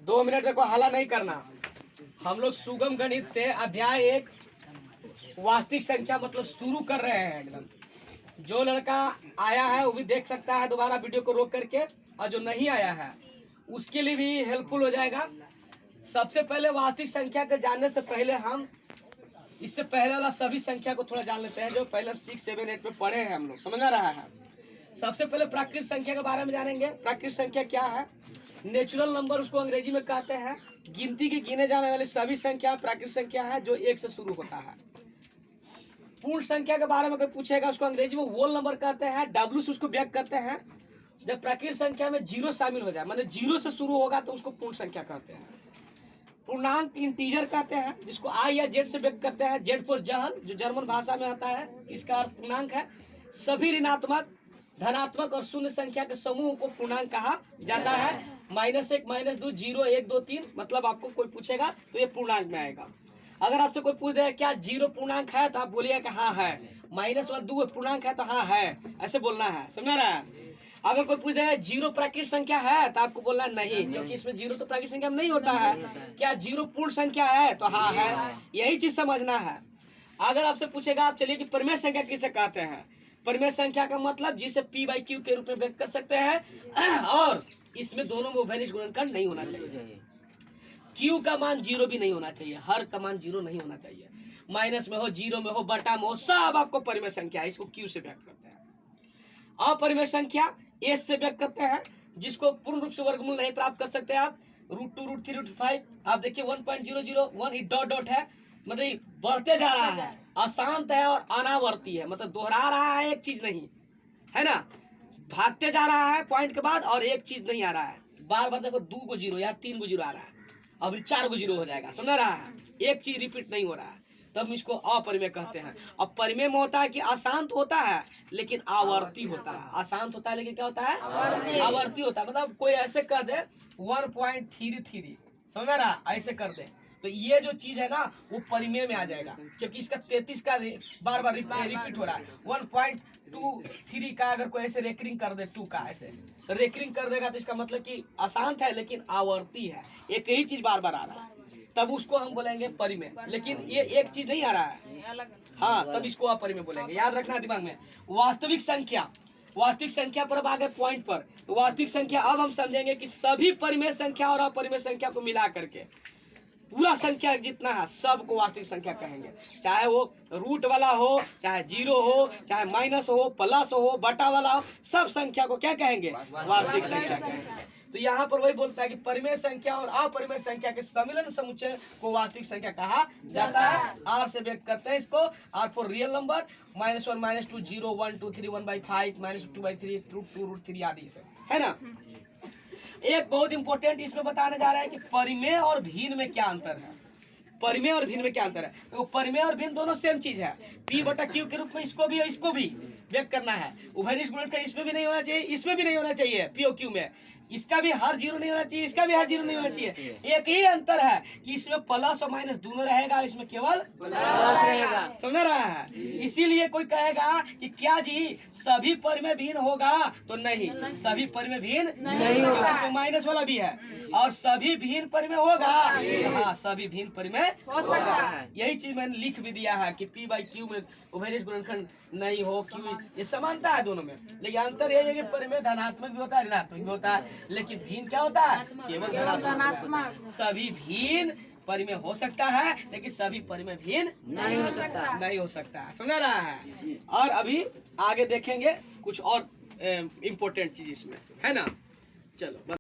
2 minute देखो, हल्ला नहीं करना। हम लोग सुगम गणित से अध्याय 1 वास्तविक संख्या मतलब शुरू कर रहे हैं एकदम। जो लड़का आया है वो भी देख सकता है दोबारा वीडियो को रोक करके, और जो नहीं आया है उसके लिए भी हेल्पफुल हो जाएगा। सबसे पहले वास्तविक संख्या के जानने से पहले हम इससे पहले वाला सभी संख्या को थोड़ा जान लेते हैं, जो पहले 6, 7, 8 में पढ़े हैं हम लोग, समझ आ रहा है। सबसे पहले प्राकृतिक संख्या के बारे में जानेंगे। प्राकृतिक संख्या क्या है? नेचुरल नंबर उसको अंग्रेजी में कहते हैं। गिनती के गिने जाने वाली सभी संख्या प्राकृतिक संख्या है जो 1 से शुरू होता है। पूर्ण संख्या के बारे में कोई पूछेगा, उसको अंग्रेजी में होल नंबर कहते हैं, W से उसको व्यक्त करते हैं। जब प्राकृतिक संख्या में 0 शामिल हो जाए, मतलब 0 से शुरू होगा तो उसको पूर्ण संख्या कहते हैं। पूर्णांक इंटीजर कहते हैं, जिसको I या Z से व्यक्त करते हैं। Z फॉर जहल, जो जर्मन भाषा में आता है, इसका अर्थ पूर्णांक है। सभी ऋणात्मक, धनात्मक और शून्य संख्या के समूह को पूर्णांक कहा जाता है। -1, -2, 0, 1, 2, 3, मतलब आपको कोई पूछेगा तो ये पूर्णांक में आएगा। अगर आपसे कोई पूछ दे क्या 0 पूर्णांक है, तो आप बोलिएगा कि हाँ है। -2 पूर्णांक है तो हाँ है, ऐसे बोलना है, समझ रहा है। अगर कोई पूछ दे 0 प्राकृतिक संख्या है, तो आपको बोलना नहीं, क्योंकि इसमें 0 तो प्राकृतिक संख्या में नहीं होता है। क्या 0 पूर्ण संख्या है, तो हाँ है, यही चीज समझना है। अगर आपसे पूछेगा, आप चलिए कि परिमेय संख्या किसे कहते हैं? परिमेय संख्या का मतलब जिसे P/Q के रूप में व्यक्त कर सकते हैं, और इसमें दोनों में उभयनिष्ठ गुणनखंड नहीं होना चाहिए। Q का मान 0 भी नहीं होना चाहिए, हर का मान 0 नहीं होना चाहिए। माइनस में हो, 0 में हो, बटा में हो, सब आपको परिमेय संख्या है, इसको Q से व्यक्त करते हैं। अपरिमेय संख्या S से व्यक्त करते हैं, जिसको पूर्ण रूप से वर्गमूल नहीं प्राप्त कर सकते आप। √2, √3, √5, आप देखिए 1.001 डॉट डॉट है, मतलब बढ़ते जा रहा है, अशांत है और अनावर्ती है, मतलब दोहरा रहा है, एक चीज नहीं है ना, भागते जा रहा है पॉइंट के बाद, और एक चीज नहीं आ रहा है। बार बार देखो 2 को 0 या 3 को 0 आ रहा है, अब 4 को 0 हो जाएगा, समझ रहा है, एक चीज रिपीट नहीं हो रहा है, तब इसको अपरिमेय कहते हैं। अब परिमेय में होता है कि अशांत होता है लेकिन आवर्ती होता है। अशांत होता है लेकिन क्या होता है? आवर्ती होता है। मतलब कोई ऐसे कर दे 1.33, समझ रहा, ऐसे कर दे, तो ये जो चीज है ना वो परिमेय में आ जाएगा, क्योंकि इसका 33 का बार बार रिपीट हो रहा है। 1.23 का अगर कोई ऐसे रेकरिंग कर दे, 2 का ऐसे रेकरिंग कर देगा, तो इसका मतलब कि अशांत है लेकिन आवर्ती है, एक ही चीज बार बार आ रहा है, तब उसको हम बोलेंगे परिमेय। लेकिन ये एक चीज नहीं आ रहा है, हाँ, तब इसको अपरिमेय बोलेंगे। याद रखना दिमाग में। वास्तविक संख्या, वास्तविक संख्या पर अब आ गए पॉइंट पर। तो वास्तविक संख्या अब हम समझेंगे कि सभी परिमेय संख्या और अपरिमेय संख्या को मिला करके पूरा संख्या जितना है सबको वास्तविक संख्या कहेंगे। चाहे वो रूट वाला हो, चाहे 0 हो, चाहे माइनस हो, प्लस हो, बटा वाला हो, सब संख्या को क्या कहेंगे? वास्तविक संख्या कहेंगे। तो यहाँ पर वही बोलता है कि परिमेय संख्या और अपरिमेय संख्या के सम्मिलन समुच्चय को वास्तविक संख्या कहा जाता है। R से व्यक्त करते हैं इसको। R फॉर रियल नंबर, -1, -2, 0, 1, 2, 3, 1/5, -2/3, √2, √3 आदि से, है ना। एक बहुत इंपॉर्टेंट इसमें बताने जा रहे हैं कि परिमेय और भिन्न में क्या अंतर है। परिमेय और भिन्न में क्या अंतर है? तो परिमेय और भिन्न दोनों सेम चीज है। P/Q के रूप में इसको भी और इसको भी व्यक्त करना है। उभयनिष्ठ गुणनखंड इसमें भी नहीं होना चाहिए, इसमें भी नहीं होना चाहिए। P/Q में इसका भी हर 0 नहीं होना चाहिए, इसका भी हर 0 नहीं होना चाहिए। एक ही अंतर है कि इसमें प्लस और माइनस दोनों रहेगा, इसमें केवल प्लस रहेगा, समझ रहा है। इसीलिए कोई कहेगा कि क्या जी सभी परिमेय भिन्न होगा, तो नहीं, सभी परिमेय भिन्न नहीं होगा, इसमें माइनस वाला भी है। और सभी भिन्न परिमेय होगा, हाँ, सभी भिन्न परिमेय हो सकता है। यही चीज मैंने लिख भी दिया है कि P/Q में उभयनिष्ठ गुणनखंड नहीं हो, Q ये समानता है दोनों में, लेकिन अंतर ये है कि परिमेय धनात्मक भी होता है, ऋणात्मक भी होता है, लेकिन भिन्न क्या होता है? केवल धनात्मक। सभी भिन्न परिमेय हो सकता है, लेकिन सभी परिमेय भिन्न नहीं हो सकता, समझ रहा है। और अभी आगे देखेंगे कुछ और इम्पोर्टेंट चीज इसमें, है ना। चलो।